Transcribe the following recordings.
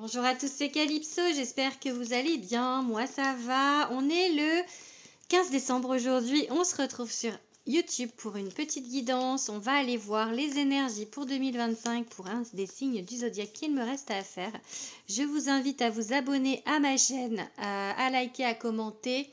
Bonjour à tous, c'est Calypso, j'espère que vous allez bien, moi ça va. On est le 15 décembre aujourd'hui, on se retrouve sur YouTube pour une petite guidance. On va aller voir les énergies pour 2025 pour un des signes du zodiaque qu'il me reste à faire. Je vous invite à vous abonner à ma chaîne, à liker, à commenter.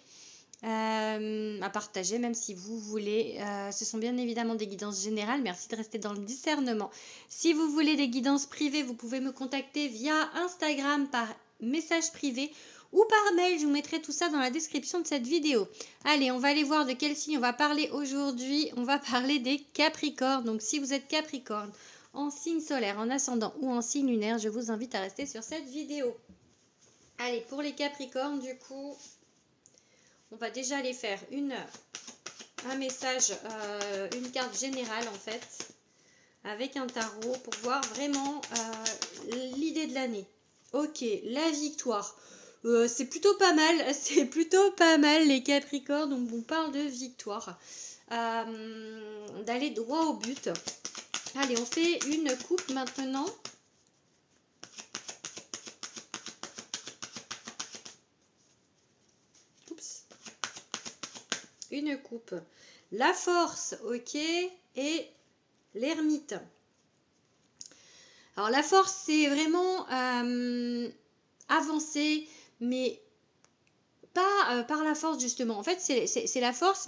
À partager même si vous voulez. Ce sont bien évidemment des guidances générales. Merci de rester dans le discernement. Si vous voulez des guidances privées, vous pouvez me contacter via Instagram par message privé ou par mail. Je vous mettrai tout ça dans la description de cette vidéo. Allez, on va aller voir de quel signe on va parler aujourd'hui. On va parler des Capricornes. Donc si vous êtes Capricorne en signe solaire, en ascendant ou en signe lunaire, je vous invite à rester sur cette vidéo. Allez, pour les Capricornes, du coup, on va déjà aller faire un message, une carte générale en fait, avec un tarot pour voir vraiment l'idée de l'année. Ok, la victoire. C'est plutôt pas mal les Capricornes, donc on parle de victoire. D'aller droit au but. Allez, on fait une coupe maintenant. Une coupe, la force, ok, et l'ermite. Alors la force, c'est vraiment avancer, mais pas par la force justement. En fait, c'est la force,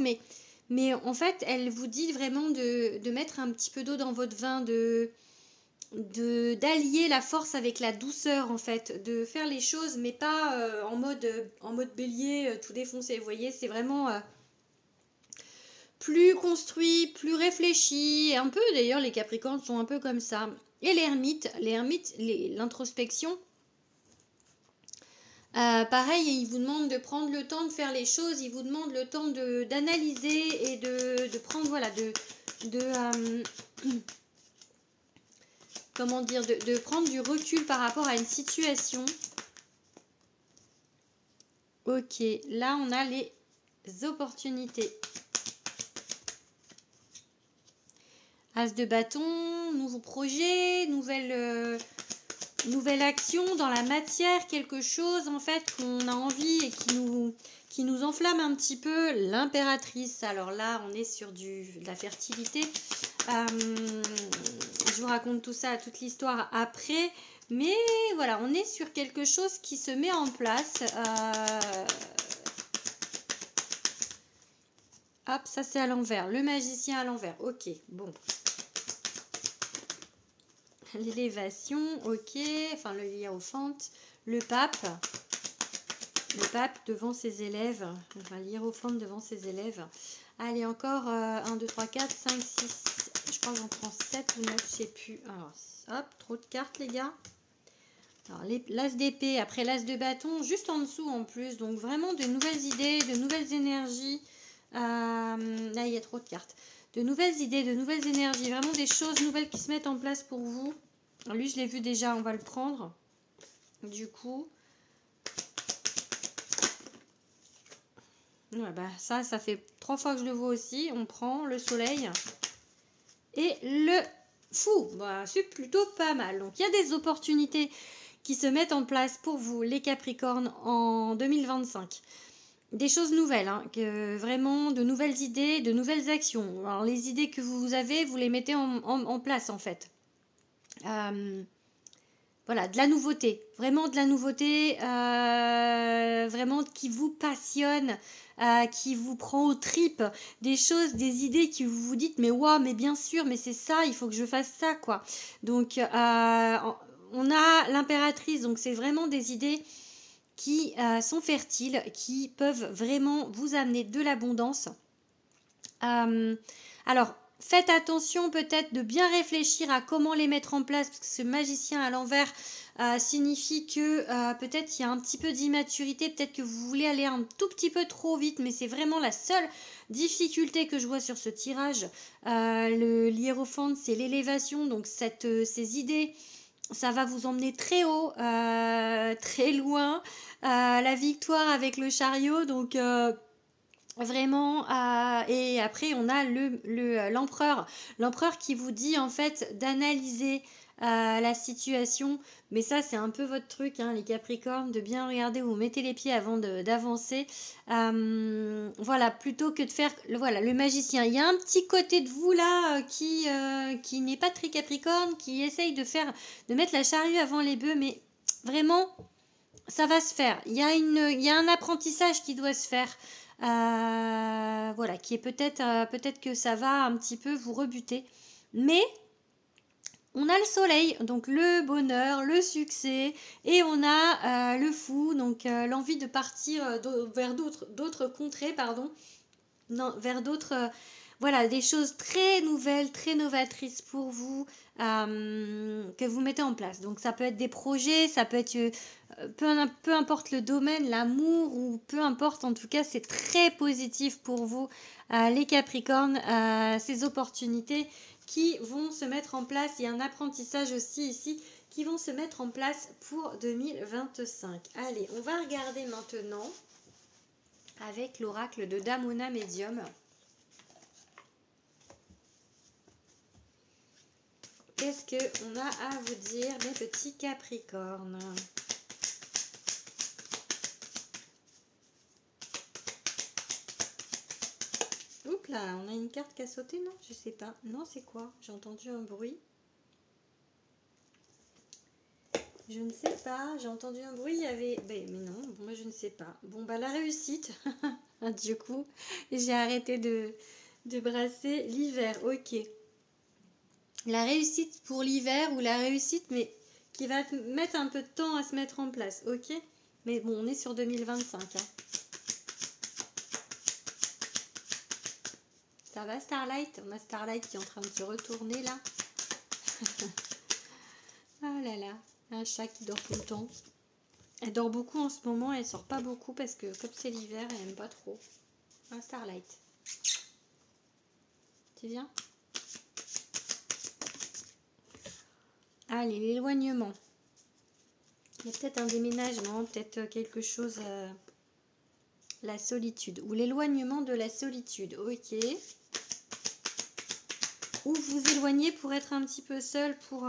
mais en fait, elle vous dit vraiment de mettre un petit peu d'eau dans votre vin, d'allier la force avec la douceur en fait, de faire les choses, mais pas en mode bélier, tout défoncé. Vous voyez, c'est vraiment plus construit, plus réfléchi, un peu d'ailleurs les Capricornes sont un peu comme ça. Et l'ermite, l'introspection, pareil, il vous demande de prendre le temps de faire les choses, il vous demande le temps d'analyser et de prendre, voilà, comment dire, de prendre du recul par rapport à une situation. Ok, là on a les opportunités. As de bâton, nouveau projet, nouvelle action dans la matière, quelque chose en fait qu'on a envie et qui nous enflamme un petit peu. L'impératrice, alors là on est sur de la fertilité. Je vous raconte tout ça, toute l'histoire après. Mais voilà, on est sur quelque chose qui se met en place. Hop, ça c'est à l'envers. Le magicien à l'envers. Ok, bon. L'élévation, ok, enfin le hiérophante, le pape devant ses élèves, enfin l'hiérophante devant ses élèves. Allez, encore 1, 2, 3, 4, 5, 6, je crois que j'en prends 7 ou 9, je sais plus. Alors, hop, trop de cartes les gars. Alors, l'as d'épée, après l'as de bâton, juste en dessous en plus, donc vraiment de nouvelles idées, de nouvelles énergies. Là, il y a trop de cartes. De nouvelles idées, de nouvelles énergies, vraiment des choses nouvelles qui se mettent en place pour vous. Lui, je l'ai vu déjà, on va le prendre. Du coup, ouais, bah, ça fait 3 fois que je le vois aussi. On prend le soleil et le fou. Bah, c'est plutôt pas mal. Donc, il y a des opportunités qui se mettent en place pour vous, les Capricornes, en 2025. Des choses nouvelles, hein, vraiment de nouvelles idées, de nouvelles actions. Alors, les idées que vous avez, vous les mettez en place, en fait. Voilà, de la nouveauté, vraiment de la nouveauté, vraiment qui vous passionne, qui vous prend aux tripes, des choses, des idées qui vous dites mais waouh, mais bien sûr, mais c'est ça, il faut que je fasse ça quoi. Donc on a l'impératrice, donc c'est vraiment des idées qui sont fertiles, qui peuvent vraiment vous amener de l'abondance. Alors faites attention peut-être de bien réfléchir à comment les mettre en place, parce que ce magicien à l'envers signifie que peut-être il y a un petit peu d'immaturité, peut-être que vous voulez aller un tout petit peu trop vite, mais c'est vraiment la seule difficulté que je vois sur ce tirage. L'hiérophante, c'est l'élévation, donc ces idées, ça va vous emmener très haut, très loin. La victoire avec le chariot, donc vraiment, et après on a l'empereur qui vous dit en fait d'analyser la situation. Mais ça, c'est un peu votre truc, hein, les Capricornes, de bien regarder où vous mettez les pieds avant d'avancer. Voilà, plutôt que de faire voilà, le magicien. Il y a un petit côté de vous là qui n'est pas très Capricorne, qui essaye de mettre la charrue avant les bœufs, mais vraiment, ça va se faire. Il y a un apprentissage qui doit se faire. Voilà, qui est peut-être que ça va un petit peu vous rebuter. Mais on a le soleil, donc le bonheur, le succès, et on a le fou, donc l'envie de partir vers d'autres contrées, pardon, non, vers d'autres, voilà, des choses très nouvelles, très novatrices pour vous, que vous mettez en place. Donc ça peut être des projets, ça peut être, peu importe le domaine, l'amour, ou peu importe, en tout cas, c'est très positif pour vous, les Capricornes, ces opportunités qui vont se mettre en place. Il y a un apprentissage aussi ici qui vont se mettre en place pour 2025. Allez, on va regarder maintenant avec l'oracle de Damona Medium. Qu'est-ce qu'on a à vous dire, mes petits Capricornes? Oups là, on a une carte qui a sauté, non? Je sais pas. Non, c'est quoi? J'ai entendu un bruit. Je ne sais pas, j'ai entendu un bruit, il y avait... mais non, moi je ne sais pas. Bon, bah la réussite. Du coup, j'ai arrêté de brasser l'hiver. Ok. La réussite pour l'hiver, ou la réussite, mais qui va mettre un peu de temps à se mettre en place. Ok. Mais bon, on est sur 2025. Hein. Ça va Starlight? On a Starlight qui est en train de se retourner là. Ah là là, un chat qui dort tout le temps. Elle dort beaucoup en ce moment, elle sort pas beaucoup parce que comme c'est l'hiver, elle aime pas trop. Un Starlight. Tu viens? Allez, l'éloignement. Il y a peut-être un déménagement, peut-être quelque chose... la solitude, ou l'éloignement de la solitude. Ok. Ou vous éloigner pour être un petit peu seul, pour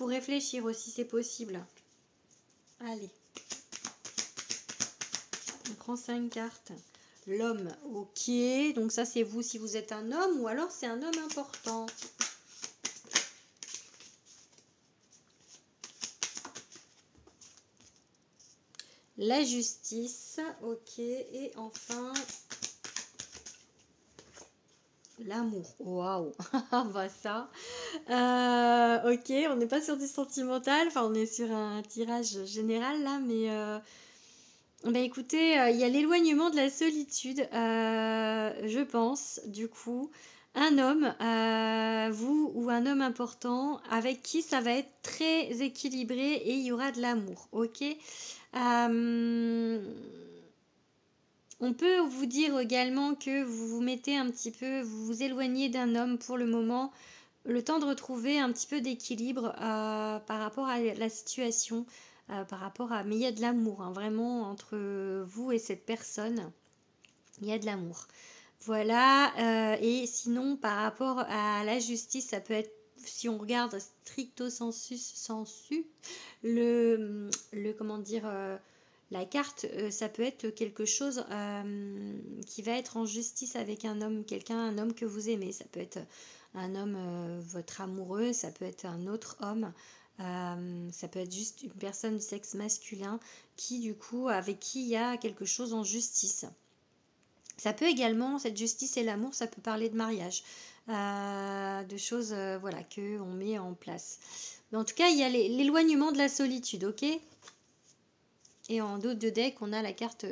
réfléchir aussi, c'est possible. Allez. On prend 5 cartes. L'homme, ok. Donc ça, c'est vous si vous êtes un homme, ou alors c'est un homme important. La justice, ok. Et enfin... l'amour, waouh, bah ça, ok, on n'est pas sur du sentimental, enfin on est sur un tirage général là, mais bah écoutez, il y a l'éloignement de la solitude, je pense, du coup, un homme, vous ou un homme important, avec qui ça va être très équilibré et il y aura de l'amour, ok. On peut vous dire également que vous vous mettez un petit peu, vous vous éloignez d'un homme pour le moment, le temps de retrouver un petit peu d'équilibre par rapport à la situation, par rapport à... Mais il y a de l'amour, hein, vraiment, entre vous et cette personne, il y a de l'amour. Voilà, et sinon, par rapport à la justice, ça peut être, si on regarde stricto sensu, comment dire... la carte, ça peut être quelque chose qui va être en justice avec un homme, un homme que vous aimez. Ça peut être un homme, votre amoureux, ça peut être un autre homme, ça peut être juste une personne du sexe masculin qui, du coup, avec qui il y a quelque chose en justice. Ça peut également, cette justice et l'amour, ça peut parler de mariage, de choses voilà, qu'on met en place. Mais en tout cas, il y a l'éloignement de la solitude, ok ? Et en dos de deck, on a la carte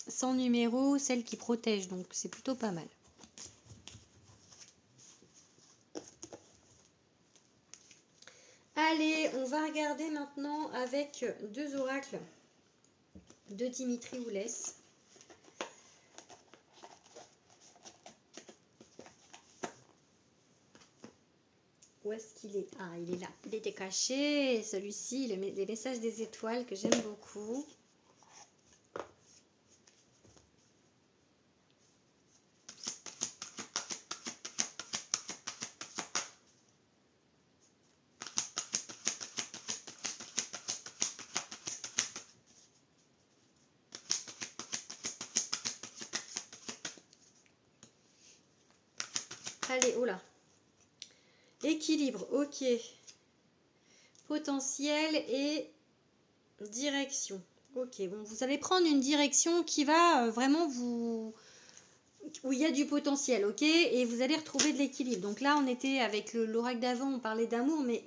sans numéro, celle qui protège. Donc, c'est plutôt pas mal. Allez, on va regarder maintenant avec 2 oracles de Dimitri Oulès. Où est-ce qu'il est? Ah, il est là. Il était caché. Celui-ci, les messages des étoiles que j'aime beaucoup. Allez, oh là. Équilibre, ok. Potentiel et direction. Ok, bon, vous allez prendre une direction qui va vraiment vous... où il y a du potentiel, ok? Et vous allez retrouver de l'équilibre. Donc là, on était avec l'oracle d'avant, on parlait d'amour, mais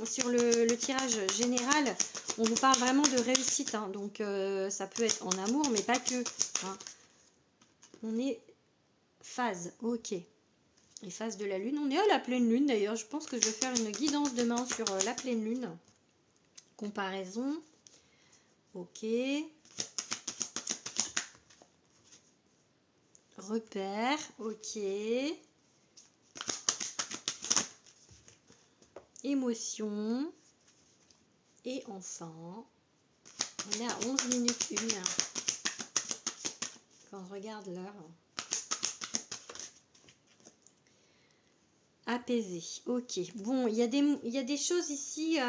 sur le tirage général, on vous parle vraiment de réussite. Hein. Donc ça peut être en amour, mais pas que. Hein. On est phase, ok. Et phase de la lune, on est à la pleine lune d'ailleurs. Je pense que je vais faire une guidance demain sur la pleine lune. Comparaison. Ok. Repère. Ok. Émotion. Et enfin, on est à 11 minutes 1. Quand je regarde l'heure. Apaisé. Ok. Bon, il y a des choses ici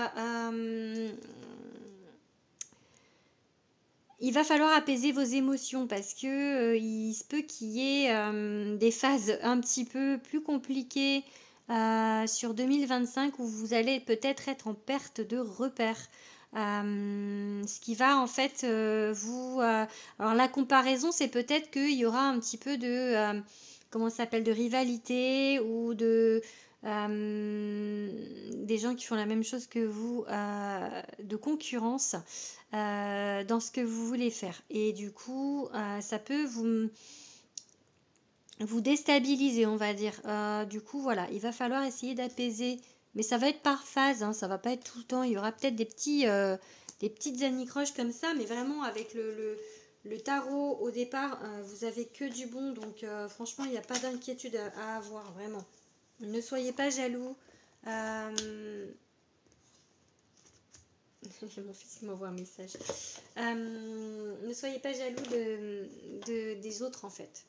il va falloir apaiser vos émotions parce que il se peut qu'il y ait des phases un petit peu plus compliquées sur 2025 où vous allez peut-être être en perte de repères. Ce qui va en fait alors la comparaison, c'est peut-être qu'il y aura un petit peu de comment ça s'appelle, de rivalité ou de des gens qui font la même chose que vous, de concurrence dans ce que vous voulez faire. Et du coup, ça peut vous déstabiliser, on va dire. Du coup, voilà, il va falloir essayer d'apaiser. Mais ça va être par phase, hein, ça va pas être tout le temps. Il y aura peut-être des petites anicroches comme ça, mais vraiment avec le tarot au départ, vous avez que du bon. Donc franchement, il n'y a pas d'inquiétude à avoir, vraiment. Ne soyez pas jaloux. Mon fils m'envoie un message. Ne soyez pas jaloux des autres en fait.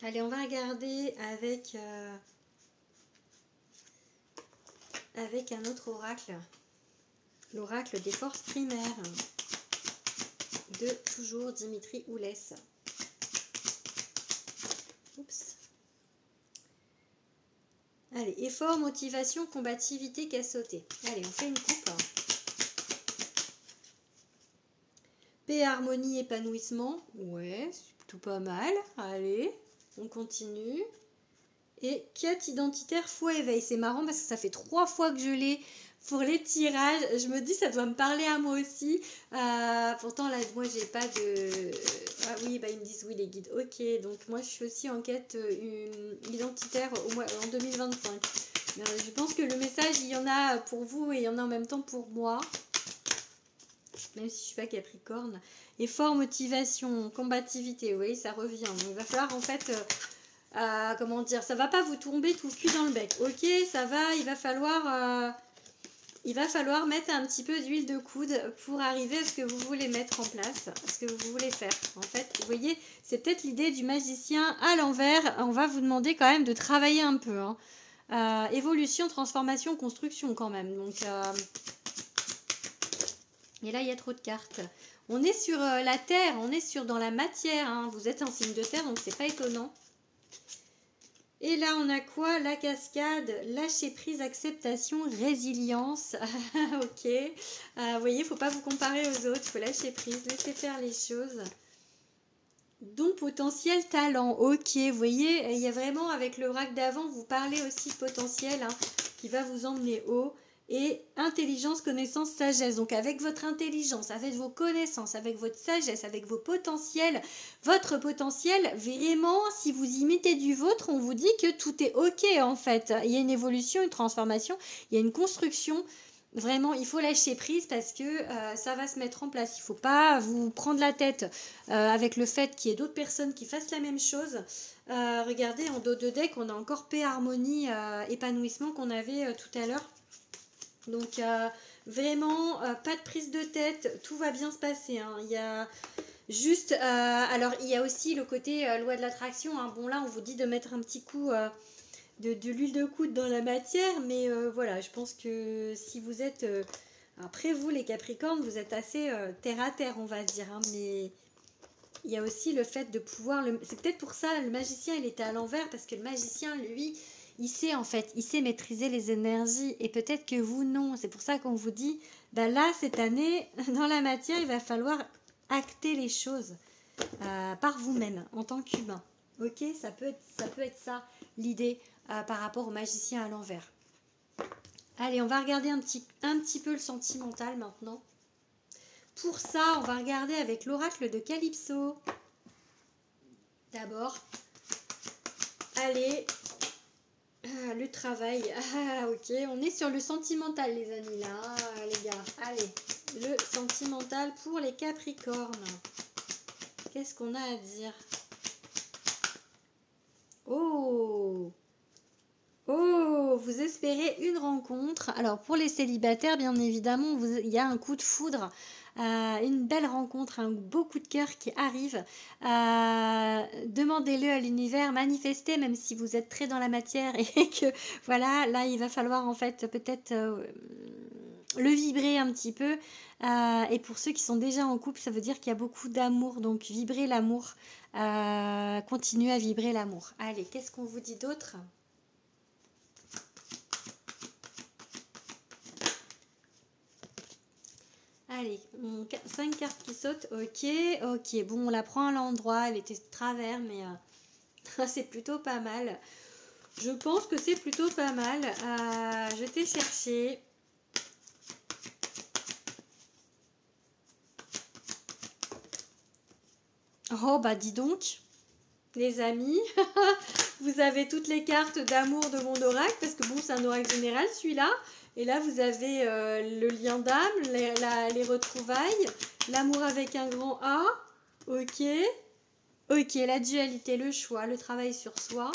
Allez, on va regarder avec un autre oracle. L'oracle des forces primaires de toujours Dimitri Oulès. Oups. Allez, effort, motivation, combativité, cassauté. Allez, on fait une coupe. Paix, harmonie, épanouissement. Ouais, c'est plutôt pas mal. Allez, on continue. Et quête identitaire, foi, éveil. C'est marrant parce que ça fait 3 fois que je l'ai pour les tirages. Je me dis, ça doit me parler à moi aussi. Pourtant, là, moi, j'ai pas de... Ah oui, bah, ils me disent oui, les guides. Ok, donc moi, je suis aussi en quête identitaire en 2025. Je pense que le message, il y en a pour vous et il y en a en même temps pour moi. Même si je suis pas Capricorne. Effort, motivation, combativité, oui, ça revient. Donc, il va falloir en fait... comment dire, ça va pas vous tomber tout le cul dans le bec. Ok, ça va, il va falloir mettre un petit peu d'huile de coude pour arriver à ce que vous voulez mettre en place, ce que vous voulez faire. En fait, vous voyez, c'est peut-être l'idée du magicien à l'envers. On va vous demander quand même de travailler un peu. Hein. Évolution, transformation, construction quand même. Donc, et là, il y a trop de cartes. On est sur la terre, on est dans la matière. Hein. Vous êtes un signe de terre, donc c'est pas étonnant. Et là, on a quoi? La cascade, lâcher prise, acceptation, résilience. Ok. Vous voyez, il ne faut pas vous comparer aux autres. Il faut lâcher prise, laisser faire les choses. Donc, potentiel, talent. Ok, vous voyez, il y a vraiment, avec le rack d'avant, vous parlez aussi de potentiel hein, qui va vous emmener haut. Et intelligence, connaissance, sagesse. Donc avec votre intelligence, avec vos connaissances, avec votre sagesse, avec vos potentiels, votre potentiel, vraiment, si vous imitez du vôtre, on vous dit que tout est ok en fait. Il y a une évolution, une transformation, il y a une construction. Vraiment, il faut lâcher prise parce que ça va se mettre en place. Il ne faut pas vous prendre la tête avec le fait qu'il y ait d'autres personnes qui fassent la même chose. Regardez, en dos de deck, on a encore paix, harmonie, épanouissement qu'on avait tout à l'heure. Donc vraiment pas de prise de tête, tout va bien se passer. Hein. Il y a juste, alors il y a aussi le côté loi de l'attraction. Hein. Bon là on vous dit de mettre un petit coup de l'huile de coude dans la matière, mais voilà, je pense que si vous êtes Après, vous, les Capricornes, vous êtes assez terre à terre, on va dire. Hein, mais il y a aussi le fait de pouvoir... C'est peut-être pour ça, le magicien, il était à l'envers, parce que le magicien, lui, il sait en fait, il sait maîtriser les énergies. Et peut-être que vous, non. C'est pour ça qu'on vous dit, bah là, cette année, dans la matière, il va falloir acter les choses par vous-même, en tant qu'humain. Ok, ça peut être ça, l'idée par rapport au magicien à l'envers. Allez, on va regarder un petit peu le sentimental maintenant. Pour ça, on va regarder avec l'oracle de Calypso. D'abord, allez, le travail. Ok, on est sur le sentimental, les amis, là, les gars. Allez, le sentimental pour les Capricornes. Qu'est-ce qu'on a à dire? Oh! Oh, vous espérez une rencontre. Alors pour les célibataires, bien évidemment, il y a un coup de foudre, une belle rencontre, un beau coup de cœur qui arrive. Demandez-le à l'univers, manifestez, même si vous êtes très dans la matière et que voilà, là il va falloir en fait peut-être le vibrer un petit peu. Et pour ceux qui sont déjà en couple, ça veut dire qu'il y a beaucoup d'amour, donc vibrez l'amour, continuez à vibrer l'amour. Allez, qu'est-ce qu'on vous dit d'autre ? Allez, 5 cartes qui sautent, ok, bon, on la prend à l'endroit, elle était de travers, mais c'est plutôt pas mal. Je pense que c'est plutôt pas mal. Je t'ai cherché. Oh, bah dis donc, les amis, vous avez toutes les cartes d'amour de mon oracle, parce que bon, c'est un oracle général, celui-là. Et là, vous avez le lien d'âme, les retrouvailles, l'amour avec un grand A. Ok. Ok, la dualité, le choix, le travail sur soi.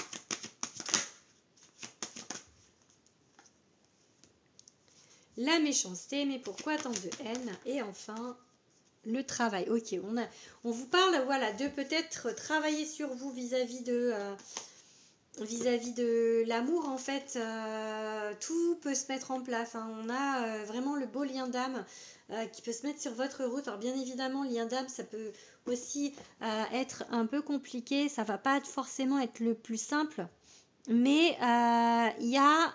La méchanceté, mais pourquoi tant de haine? Et enfin, le travail. Ok, on vous parle voilà, de peut-être travailler sur vous vis-à-vis de l'amour, en fait, tout peut se mettre en place. Hein. On a vraiment le beau lien d'âme qui peut se mettre sur votre route. Alors bien évidemment, le lien d'âme, ça peut aussi être un peu compliqué. Ça va pas forcément être le plus simple. Mais il y a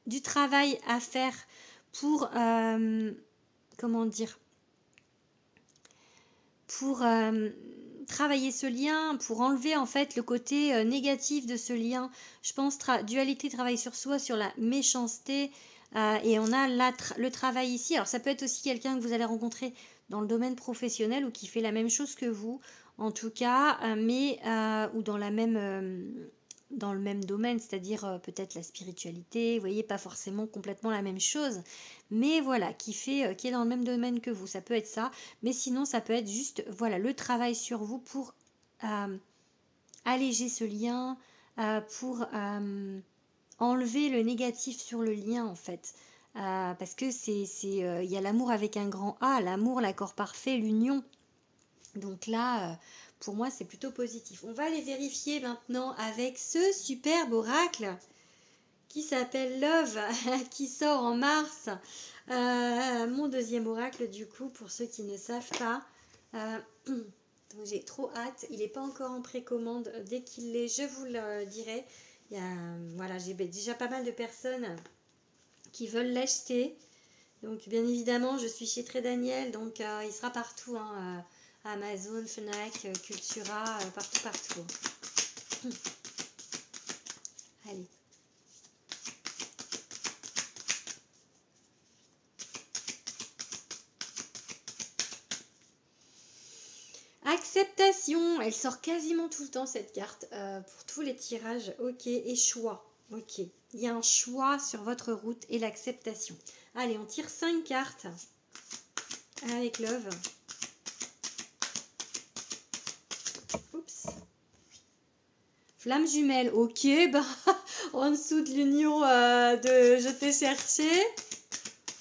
du travail à faire pour, comment dire, pour travailler ce lien, pour enlever en fait le côté négatif de ce lien. Je pense dualité, travail sur soi, sur la méchanceté. Et on a le travail ici. Alors ça peut être aussi quelqu'un que vous allez rencontrer dans le domaine professionnel ou qui fait la même chose que vous, en tout cas, mais ou dans le même domaine, c'est-à-dire peut-être la spiritualité, vous voyez, pas forcément complètement la même chose, mais voilà, qui est dans le même domaine que vous, ça peut être ça, mais sinon ça peut être juste, voilà, le travail sur vous pour alléger ce lien, pour enlever le négatif sur le lien en fait, parce que il y a l'amour avec un grand A, l'amour, l'accord parfait, l'union, donc là, pour moi, c'est plutôt positif. On va aller vérifier maintenant avec ce superbe oracle qui s'appelle Love, qui sort en mars. Mon deuxième oracle, du coup, pour ceux qui ne savent pas. Donc j'ai trop hâte. Il n'est pas encore en précommande. Dès qu'il l'est, je vous le dirai. Voilà, j'ai déjà pas mal de personnes qui veulent l'acheter. Donc, bien évidemment, je suis chez Très Daniel, donc il sera partout. Hein, Amazon, Fnac, Cultura, partout. Allez. Acceptation, elle sort quasiment tout le temps cette carte pour tous les tirages. Ok, et choix. Ok, il y a un choix sur votre route et l'acceptation. Allez, on tire 5 cartes avec Love. Oups. Flamme jumelle, ok, bah en dessous de l'union de je t'ai cherché.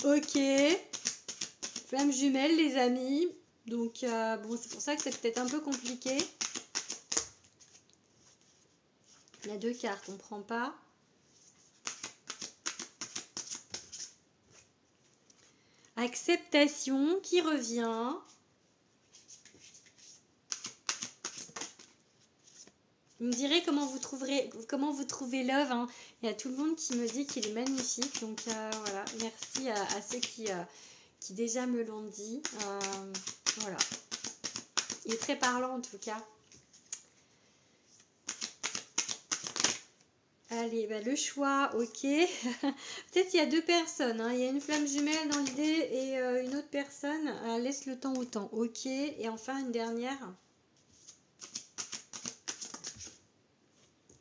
Ok. Flamme jumelle, les amis. Donc, bon, c'est pour ça que c'est peut-être un peu compliqué. Il y a 2 cartes, on ne prend pas. Acceptation qui revient. Vous me direz comment vous trouvez Love. Hein. Il y a tout le monde qui me dit qu'il est magnifique. Donc voilà, merci à ceux qui déjà me l'ont dit. Voilà. Il est très parlant en tout cas. Allez, bah, le choix, ok. Peut-être il y a deux personnes. Hein. Il y a une flamme jumelle dans l'idée et une autre personne. Laisse le temps au temps, ok. Et enfin une dernière.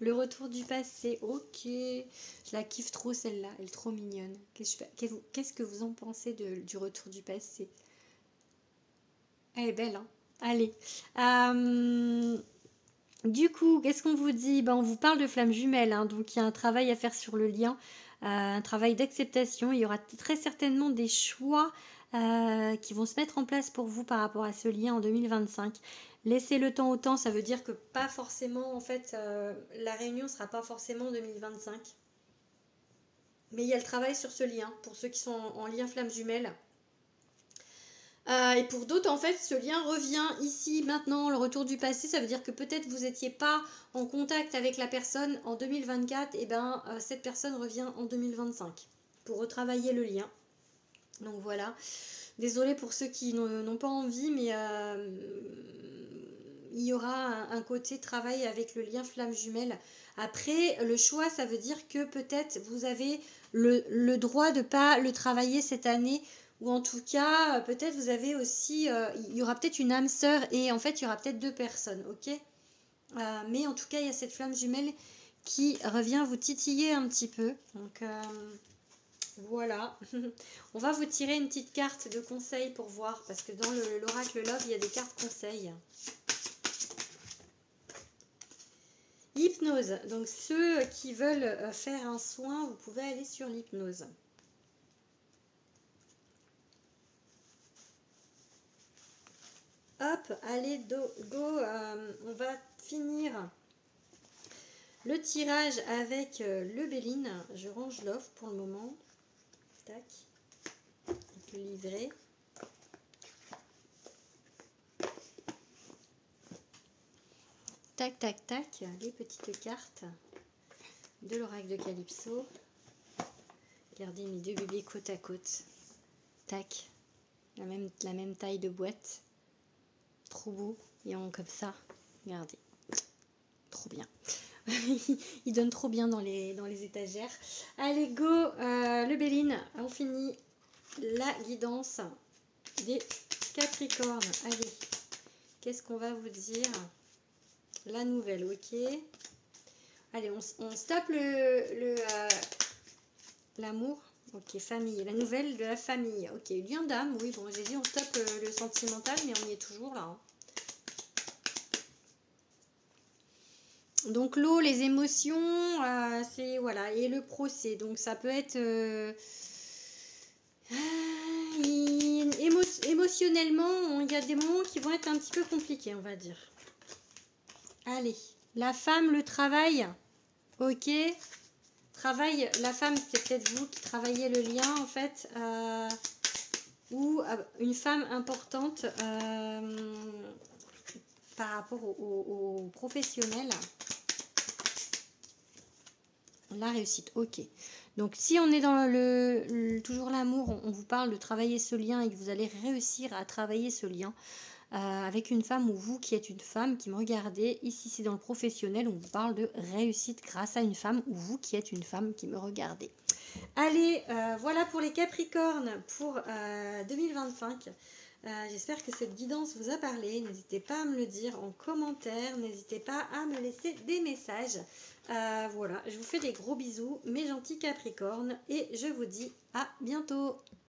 Le retour du passé, ok. Je la kiffe trop celle-là, elle est trop mignonne. Qu'est-ce que vous en pensez du retour du passé? Elle est belle, hein. Allez. Du coup, qu'est-ce qu'on vous dit? On vous parle de flamme jumelle, hein, donc il y a un travail à faire sur le lien, un travail d'acceptation. Il y aura très certainement des choix qui vont se mettre en place pour vous par rapport à ce lien en 2025. Laissez le temps au temps, ça veut dire que pas forcément, en fait, la réunion ne sera pas forcément en 2025. Mais il y a le travail sur ce lien, pour ceux qui sont en lien flamme jumelle. Et pour d'autres, en fait, ce lien revient ici, maintenant, le retour du passé. Ça veut dire que peut-être vous n'étiez pas en contact avec la personne en 2024. Et bien, cette personne revient en 2025 pour retravailler le lien. Donc voilà. Désolée pour ceux qui n'ont pas envie, mais il y aura un côté travail avec le lien flamme jumelle. Après, le choix, ça veut dire que peut-être vous avez le droit de ne pas le travailler cette année. Ou en tout cas, peut-être vous avez aussi, il y aura peut-être une âme sœur et en fait, il y aura peut-être deux personnes, ok? Mais en tout cas, il y a cette flamme jumelle qui revient vous titiller un petit peu. Donc, voilà. On va vous tirer une petite carte de conseil pour voir, parce que dans l'oracle Love, il y a des cartes conseils. Hypnose. Donc, ceux qui veulent faire un soin, vous pouvez aller sur l'hypnose. Hop, allez, go, on va finir le tirage avec le Béline. Je range l'offre pour le moment. Tac, le livret. Tac, tac, tac, les petites cartes de l'oracle de Calypso. Regardez mes deux bébés côte à côte. Tac, la même taille de boîte. Trop beau, ils ont comme ça, regardez, trop bien. Ils donnent trop bien dans les étagères. Allez, go, le Béline, on finit la guidance des Capricornes. Allez, qu'est-ce qu'on va vous dire? La nouvelle, ok. Allez, on stoppe l'amour. Ok, famille, la nouvelle de la famille. Ok, lien d'âme, oui, bon, j'ai dit on stoppe le sentimental, mais on y est toujours là. Hein. Donc l'eau, les émotions, c'est voilà, et le procès. Donc ça peut être émotionnellement, il y a des moments qui vont être un petit peu compliqués, on va dire. Allez, la femme, le travail, ok. Travail, la femme, c'est peut-être vous qui travaillez le lien en fait, ou une femme importante par rapport au professionnel. La réussite, ok. Donc si on est dans toujours l'amour, on vous parle de travailler ce lien et que vous allez réussir à travailler ce lien avec une femme ou vous qui êtes une femme qui me regardez. Ici c'est dans le professionnel, on vous parle de réussite grâce à une femme ou vous qui êtes une femme qui me regardez. Allez, voilà pour les Capricornes pour 2025. J'espère que cette guidance vous a parlé. N'hésitez pas à me le dire en commentaire. N'hésitez pas à me laisser des messages. Voilà, je vous fais des gros bisous, mes gentils Capricornes. Et je vous dis à bientôt.